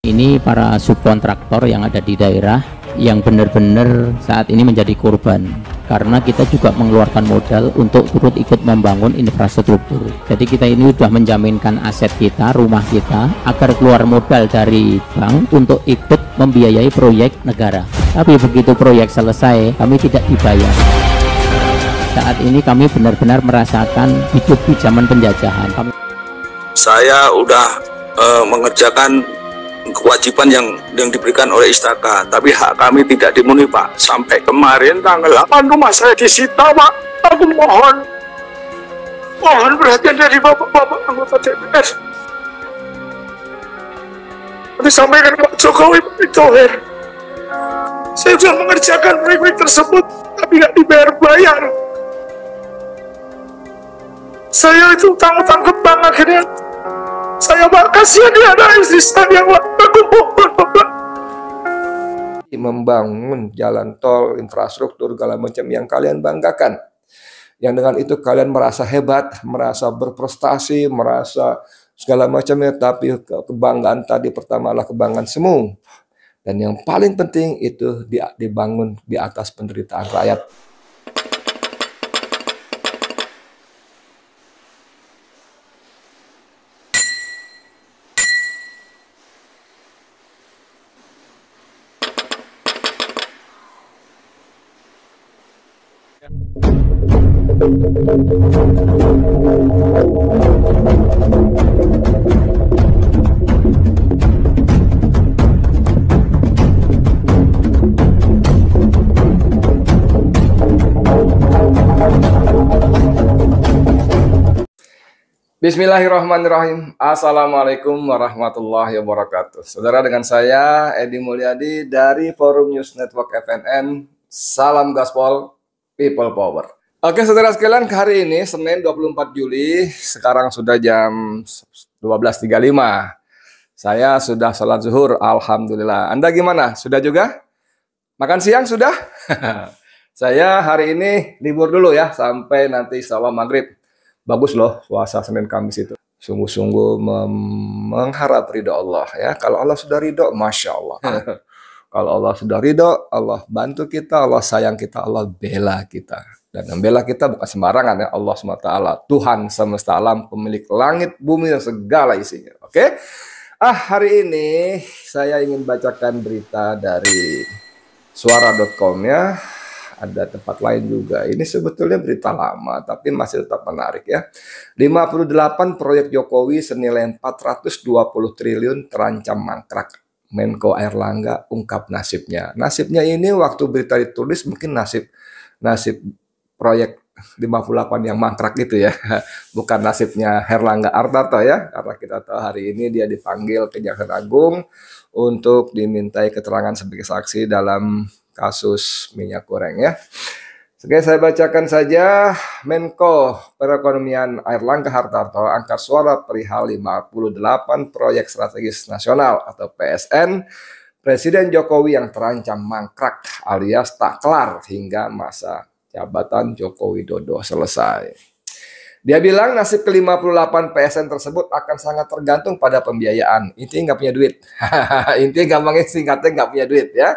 Ini para subkontraktor yang ada di daerah yang benar-benar saat ini menjadi korban, karena kita juga mengeluarkan modal untuk turut ikut membangun infrastruktur. Jadi kita ini sudah menjaminkan aset kita, rumah kita, agar keluar modal dari bank untuk ikut membiayai proyek negara. Tapi begitu proyek selesai, kami tidak dibayar. Saat ini kami benar-benar merasakan hidup di zaman penjajahan. Saya udah mengerjakan kewajiban yang diberikan oleh Istaka, tapi hak kami tidak dipenuhi, Pak. Sampai kemarin tanggal 8 rumah saya disita, Pak. Aku mohon perhatian dari bapak-bapak anggota DPR. Nanti sampaikan Pak Jokowi, Pak Thohir. Saya sudah mengerjakan proyek tersebut, tapi nggak dibayar-bayar. Saya itu tanggung-tanggung bank akhirnya. Saya Pak, kasihan dia ada istri saya Pak. Aku mohon Bapak. Membangun jalan tol, infrastruktur, segala macam yang kalian banggakan. Yang dengan itu kalian merasa hebat, merasa berprestasi, merasa segala macamnya. Tapi kebanggaan tadi pertama adalah kebanggaan semu. Dan yang paling penting itu dibangun di atas penderitaan rakyat. Bismillahirrahmanirrahim. Assalamualaikum warahmatullahi wabarakatuh. Saudara, dengan saya Edi Mulyadi dari Forum News Network FNN. Salam Gaspol, People Power. Oke saudara sekalian, hari ini Senin 24 Juli, sekarang sudah jam 12.35. Saya sudah sholat zuhur, alhamdulillah. Anda gimana? Sudah juga? Makan siang sudah? Saya hari ini libur dulu ya, sampai nanti insya Allah maghrib. Bagus loh puasa Senin Kamis itu. Sungguh-sungguh mengharap ridho Allah ya. Kalau Allah sudah ridho, Masya Allah. Kalau Allah sudah ridho, Allah bantu kita, Allah sayang kita, Allah bela kita. Dan membela kita bukan sembarangan ya, Allah SWT, Tuhan semesta alam, pemilik langit, bumi, dan segala isinya. Oke? Hari ini saya ingin bacakan berita dari suara.com ya. Ada tempat lain juga. Ini sebetulnya berita lama, tapi masih tetap menarik ya. 58 proyek Jokowi senilai 420 triliun terancam mangkrak. Menko Airlangga ungkap nasibnya. Nasibnya ini waktu berita ditulis mungkin nasib proyek 58 yang mangkrak itu ya. Bukan nasibnya Herlangga Hartarto ya. Karena kita tahu hari ini dia dipanggil ke Kejaksaan Agung untuk dimintai keterangan sebagai saksi dalam kasus minyak goreng ya. Oke, saya bacakan saja. Menko Perekonomian Airlangga Hartarto angkat suara perihal 58 proyek strategis nasional atau PSN Presiden Jokowi yang terancam mangkrak alias tak kelar hingga masa jabatan Joko Widodo selesai. Dia bilang nasib ke-58 PSN tersebut akan sangat tergantung pada pembiayaan. Intinya nggak punya duit. Intinya gampangnya singkatnya nggak punya duit ya.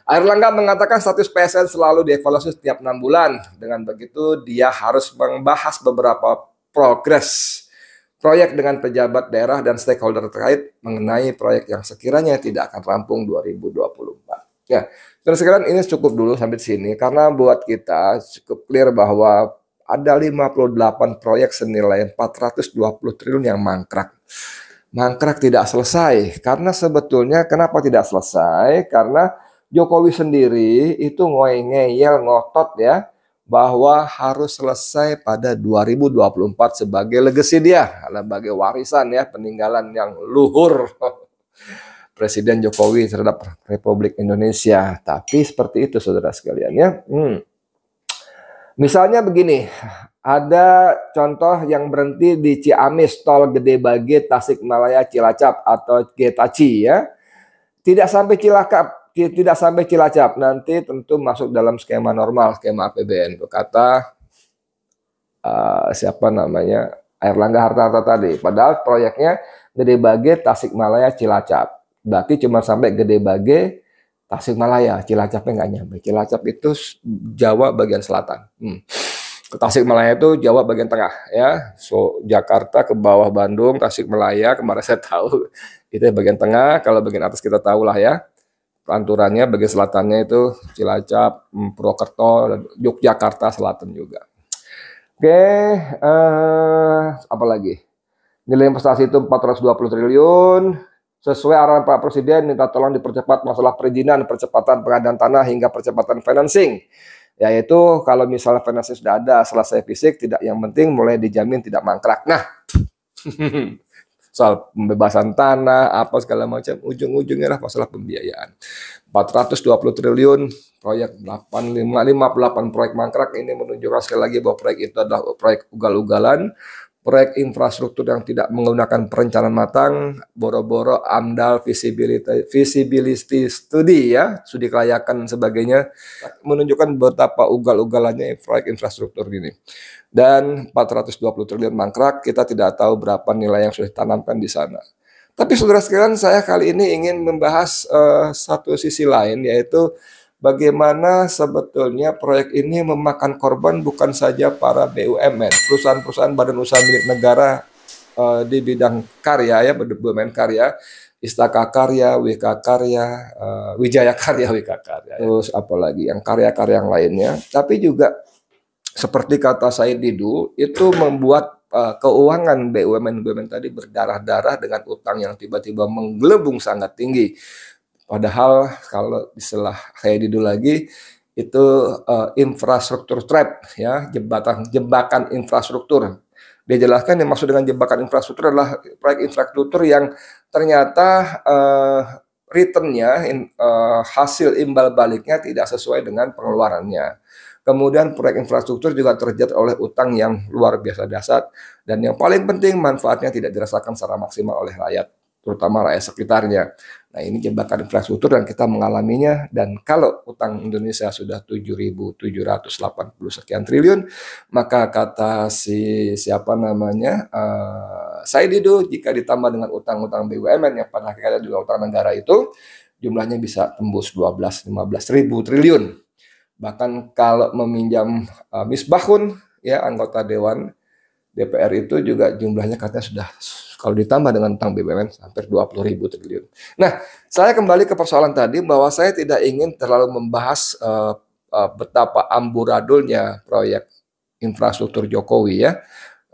Airlangga mengatakan status PSN selalu dievaluasi setiap 6 bulan. Dengan begitu, dia harus membahas beberapa progres proyek dengan pejabat daerah dan stakeholder terkait mengenai proyek yang sekiranya tidak akan rampung 2024. Ya, dan sekarang ini cukup dulu sampai sini karena buat kita cukup clear bahwa ada 58 proyek senilai 420 triliun yang mangkrak. Mangkrak tidak selesai karena sebetulnya kenapa tidak selesai? Karena Jokowi sendiri itu ngeyel ngotot ya bahwa harus selesai pada 2024 sebagai legacy dia, sebagai warisan ya, peninggalan yang luhur Presiden Jokowi terhadap Republik Indonesia. Tapi seperti itu saudara sekalian ya. Misalnya begini, ada contoh yang berhenti di Ciamis, Tol Gede Bage, Tasikmalaya, Cilacap atau Getaci ya. Tidak sampai Cilacap, nanti tentu masuk dalam skema normal, skema APBN. Kata siapa namanya Airlangga Hartarto tadi. Padahal proyeknya Gede Bage, Tasikmalaya, Cilacap. Berarti cuma sampai Gede Bage, Tasikmalaya, Cilacapnya nggak nyampe. Cilacap itu Jawa bagian selatan. Ke Tasikmalaya itu Jawa bagian tengah ya. So Jakarta ke bawah Bandung, Tasikmalaya kemarin saya tahu itu bagian tengah. Kalau bagian atas kita tahu lah ya. Panturannya bagian selatannya itu Cilacap, Purwokerto, dan Yogyakarta Selatan juga. Oke, apa lagi? Nilai investasi itu 420 triliun. Sesuai arahan Pak Presiden, minta tolong dipercepat masalah perizinan, percepatan pengadaan tanah hingga percepatan financing. Yaitu kalau misalnya financing sudah ada, selesai fisik, tidak, yang penting mulai dijamin tidak mangkrak. Nah, soal pembebasan tanah, apa segala macam, ujung-ujungnya lah masalah pembiayaan. 420 triliun, proyek 58 proyek mangkrak, ini menunjukkan sekali lagi bahwa proyek itu adalah proyek ugal-ugalan, proyek infrastruktur yang tidak menggunakan perencanaan matang, boro-boro AMDAL feasibility study ya, studi kelayakan dan sebagainya, menunjukkan betapa ugal-ugalannya proyek infrastruktur ini. Dan 420 triliun mangkrak, kita tidak tahu berapa nilai yang sudah ditanamkan di sana. Tapi saudara sekalian, saya kali ini ingin membahas satu sisi lain, yaitu bagaimana sebetulnya proyek ini memakan korban bukan saja para BUMN, perusahaan-perusahaan badan usaha milik negara di bidang karya ya, BUMN karya, Istaka Karya, WK Karya, Wijaya Karya, WK Karya, terus apalagi yang karya-karya yang lainnya. Tapi juga seperti kata Said Didu, itu membuat keuangan BUMN tadi berdarah-darah dengan utang yang tiba-tiba menggelembung sangat tinggi. Padahal kalau istilah kayak Didu lagi itu infrastruktur trap ya, jebakan infrastruktur. Dia jelaskan yang maksud dengan jebakan infrastruktur adalah proyek infrastruktur yang ternyata returnnya hasil imbal baliknya tidak sesuai dengan pengeluarannya. Kemudian proyek infrastruktur juga terjerat oleh utang yang luar biasa dahsyat, dan yang paling penting manfaatnya tidak dirasakan secara maksimal oleh rakyat, terutama rakyat sekitarnya. Nah, ini jebakan infrastruktur dan kita mengalaminya. Dan kalau utang Indonesia sudah 7.780 sekian triliun, maka kata siapa namanya Said Didu, jika ditambah dengan utang-utang BUMN yang pada hakikatnya juga utang negara itu, jumlahnya bisa tembus 12-15 ribu triliun. Bahkan kalau meminjam Misbahun ya, anggota Dewan DPR itu juga jumlahnya katanya sudah, kalau ditambah dengan utang BUMN hampir 20.000 triliun. Nah, saya kembali ke persoalan tadi bahwa saya tidak ingin terlalu membahas betapa amburadulnya proyek infrastruktur Jokowi ya,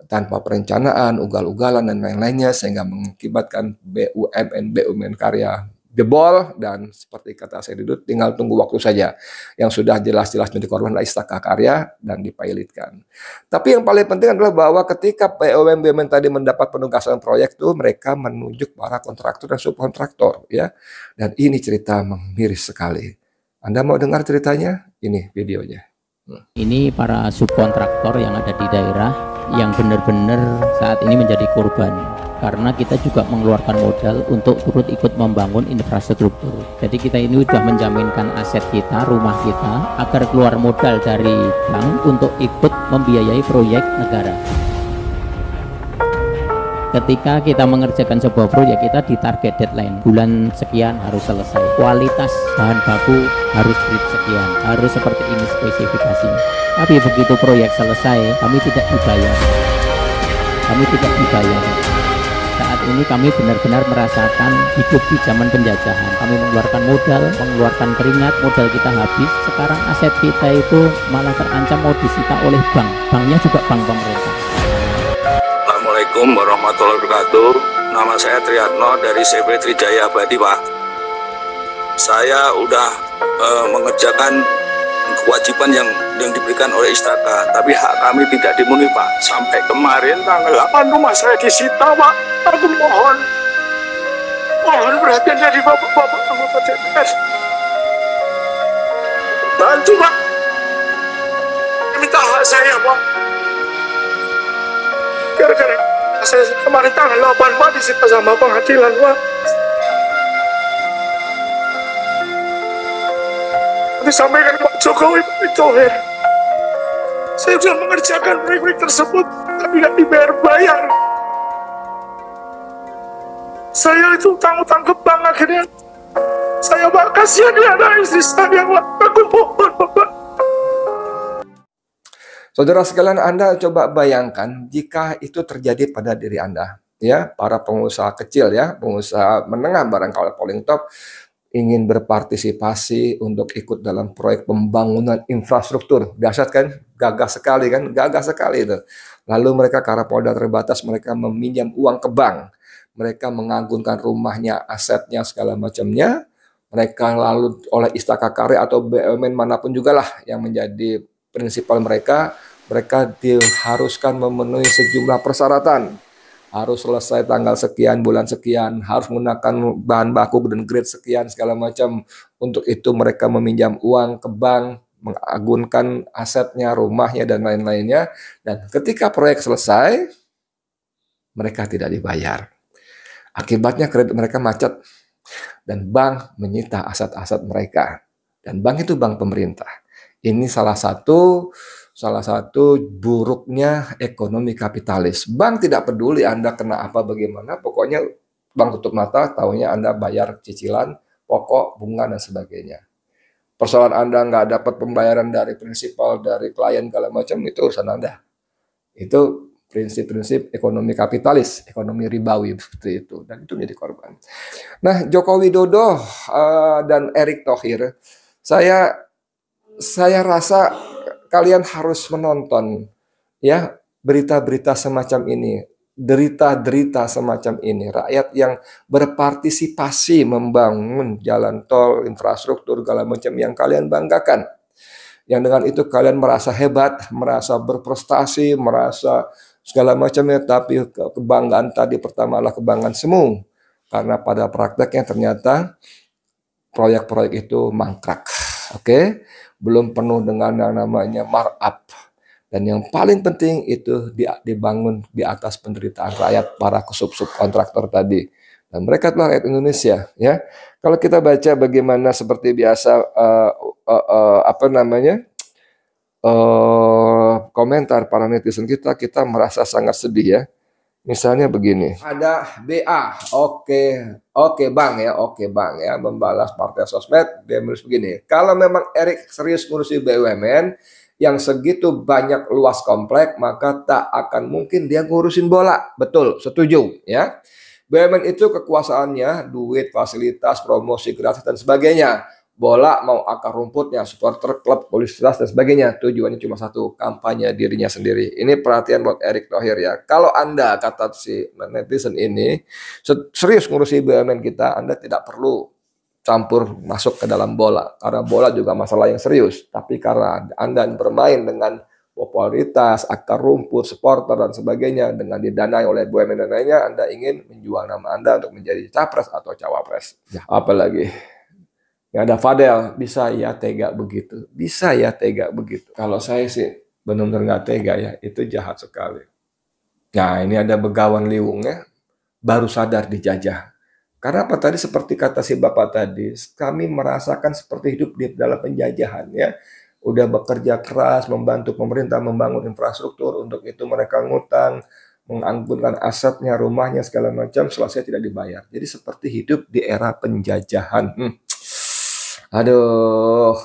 tanpa perencanaan, ugal-ugalan dan lain-lainnya, sehingga mengakibatkan BUMN karya jebol, dan seperti kata saya Didu, tinggal tunggu waktu saja. Yang sudah jelas-jelas menjadi korban adalah Istaka Karya dan dipilotkan. Tapi yang paling penting adalah bahwa ketika BUMN tadi mendapat penugasan proyek itu, mereka menunjuk para kontraktor dan subkontraktor ya. Dan ini cerita miris sekali. Anda mau dengar ceritanya? Ini videonya. Ini para subkontraktor yang ada di daerah yang benar-benar saat ini menjadi korban, karena kita juga mengeluarkan modal untuk turut ikut membangun infrastruktur. Jadi kita ini sudah menjaminkan aset kita, rumah kita, agar keluar modal dari bank untuk ikut membiayai proyek negara. Ketika kita mengerjakan sebuah proyek, kita di target deadline bulan sekian harus selesai, kualitas bahan baku harus grade sekian, harus seperti ini spesifikasinya. Tapi begitu proyek selesai, kami tidak dibayar. Saat ini kami benar-benar merasakan hidup di zaman penjajahan. Kami mengeluarkan modal, mengeluarkan keringat, modal kita habis. Sekarang aset kita itu malah terancam mau disita oleh bank. Banknya juga bank pemerintah. Assalamualaikum warahmatullahi wabarakatuh. Nama saya Triatno dari CV Trijaya Abadi, Pak. Saya udah mengerjakan kewajiban yang diberikan oleh Istaka, tapi hak kami tidak dipenuhi, Pak. Sampai kemarin tanggal 8 rumah saya disita, Pak. Aku mohon perhatian dari bapak-bapak anggota DPR. Bantu, Pak. Minta hak saya, Pak. Gara-gara saya kemarin tanggal 8, Pak, disita sama pengadilan, Pak. Disampaikan Pak Jokowi, Pak Thohir, saya sudah mengerjakan proyek tersebut tapi nggak dibayar. Saya itu utang-utang ke bank, akhirnya saya Pak, kasihan ya anak istri saya Pak, aku mohon Bapak. Saudara sekalian, Anda coba bayangkan jika itu terjadi pada diri Anda, ya, para pengusaha kecil, ya, pengusaha menengah barangkali paling top, ingin berpartisipasi untuk ikut dalam proyek pembangunan infrastruktur. Dahsyat kan? Gagah sekali kan? Gagah sekali itu. Lalu mereka karena Polda terbatas, mereka meminjam uang ke bank. Mereka mengagunkan rumahnya, asetnya, segala macamnya. Mereka lalu oleh Istaka Karya atau BUMN manapun juga lah yang menjadi prinsipal mereka diharuskan memenuhi sejumlah persyaratan. Harus selesai tanggal sekian, bulan sekian, harus menggunakan bahan baku dan grade sekian, segala macam. Untuk itu mereka meminjam uang ke bank, mengagunkan asetnya, rumahnya, dan lain-lainnya. Dan ketika proyek selesai, mereka tidak dibayar. Akibatnya kredit mereka macet. Dan bank menyita aset-aset mereka. Dan bank itu bank pemerintah. Ini salah satu buruknya ekonomi kapitalis. Bank tidak peduli Anda kena apa bagaimana, pokoknya bank tutup mata, tahunya Anda bayar cicilan, pokok, bunga, dan sebagainya. Persoalan Anda nggak dapat pembayaran dari prinsipal, dari klien, segala macam, itu urusan Anda. Itu prinsip-prinsip ekonomi kapitalis, ekonomi ribawi seperti itu, dan itu menjadi korban. Nah, Joko Widodo dan Erick Thohir, saya rasa kalian harus menonton, ya, berita-berita semacam ini, derita-derita semacam ini, rakyat yang berpartisipasi membangun jalan tol, infrastruktur, segala macam yang kalian banggakan. Yang dengan itu kalian merasa hebat, merasa berprestasi, merasa segala macamnya, tapi kebanggaan tadi pertama adalah kebanggaan semu. Karena pada prakteknya ternyata proyek-proyek itu mangkrak. Oke? Belum penuh dengan yang namanya markup. Dan yang paling penting itu dibangun di atas penderitaan rakyat, para subkontraktor tadi. Dan mereka adalah rakyat Indonesia, ya. Kalau kita baca bagaimana seperti biasa komentar para netizen kita merasa sangat sedih, ya. Misalnya begini, ada BA, oke bang ya, membalas partai sosmed, dia menulis begini, kalau memang Erick serius ngurusi BUMN yang segitu banyak luas komplek, maka tak akan mungkin dia ngurusin bola. Betul, setuju, ya. BUMN itu kekuasaannya, duit, fasilitas, promosi gratis, dan sebagainya. Bola mau akar rumputnya, supporter klub, publisitas, dan sebagainya. Tujuannya cuma satu, kampanye dirinya sendiri. Ini perhatian buat Erick Thohir, ya. Kalau Anda, kata si netizen ini, serius ngurusi BUMN kita, Anda tidak perlu campur masuk ke dalam bola. Karena bola juga masalah yang serius. Tapi karena Anda bermain dengan popularitas, akar rumput, supporter, dan sebagainya, dengan didanai oleh BUMN dan lainnya, Anda ingin menjual nama Anda untuk menjadi capres atau cawapres. Ya, apalagi ya, ada Fadel, bisa ya tega begitu. Bisa ya tega begitu. Kalau saya sih benar-benar nggak tega, ya. Itu jahat sekali. Nah, ini ada Begawan Liwungnya, baru sadar dijajah. Karena apa tadi, seperti kata si Bapak tadi, kami merasakan seperti hidup di dalam penjajahan, ya. Udah bekerja keras, membantu pemerintah membangun infrastruktur, untuk itu mereka ngutang, menganggunkan asetnya, rumahnya, segala macam, selesai tidak dibayar. Jadi seperti hidup di era penjajahan. Aduh,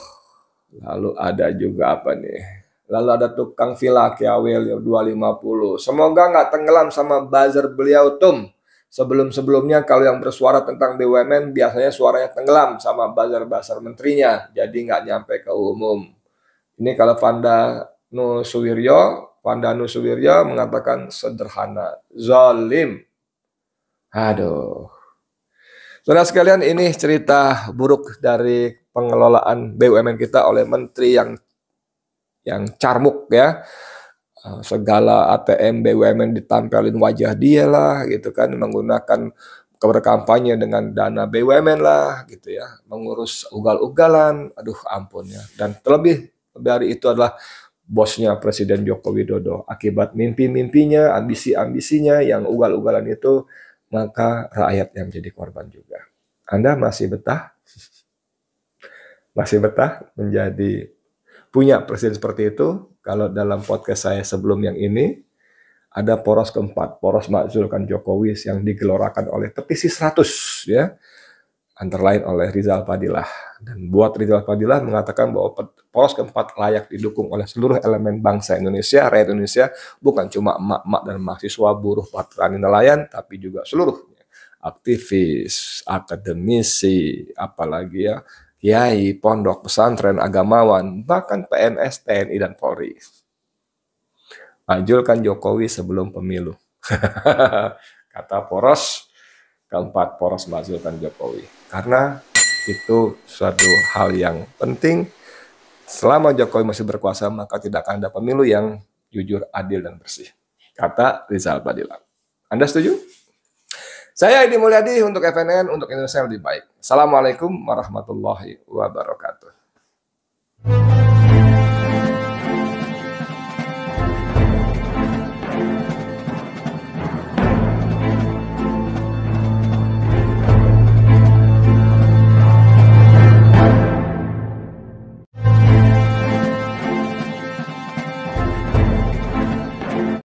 lalu ada juga apa nih? Lalu ada tukang villa Kiawel 250. Semoga nggak tenggelam sama buzzer beliau Tum. Sebelum-sebelumnya kalau yang bersuara tentang BUMN biasanya suaranya tenggelam sama buzzer-buzzer menterinya. Jadi nggak nyampe ke umum. Ini kalau Vanda Nusuwiryo mengatakan sederhana, zalim. Aduh. Saudara sekalian, ini cerita buruk dari pengelolaan BUMN kita oleh menteri yang carmuk, ya. Segala ATM BUMN ditampilin wajah dia lah, gitu kan, menggunakan berkampanye dengan dana BUMN lah, gitu ya, mengurus ugal-ugalan, aduh ampun ya. Dan terlebih dari itu adalah bosnya Presiden Joko Widodo. Akibat mimpi-mimpinya, ambisi-ambisinya yang ugal-ugalan itu, maka rakyat yang menjadi korban juga. Anda masih betah? Masih betah menjadi punya presiden seperti itu? Kalau dalam podcast saya sebelum yang ini, Ada poros keempat, poros makzulkan Jokowi yang digelorakan oleh petisi 100 ya, antara lain oleh Rizal Fadilah. Dan buat Rizal Fadilah mengatakan bahwa poros keempat layak didukung oleh seluruh elemen bangsa Indonesia, rakyat Indonesia, bukan cuma emak-emak dan mahasiswa, buruh, petani, nelayan, tapi juga seluruhnya. Aktivis, akademisi, apalagi ya, kiai, pondok, pesantren, agamawan, bahkan PNS, TNI, dan Polri. Majulkan Jokowi sebelum pemilu. Kata poros keempat, poros majulkan Jokowi. Karena itu suatu hal yang penting. Selama Jokowi masih berkuasa, maka tidak akan ada pemilu yang jujur, adil, dan bersih. Kata Rizal Fadilah. Anda setuju? Saya Edi Mulyadi untuk FNN, untuk Indonesia yang lebih baik. Assalamualaikum warahmatullahi wabarakatuh.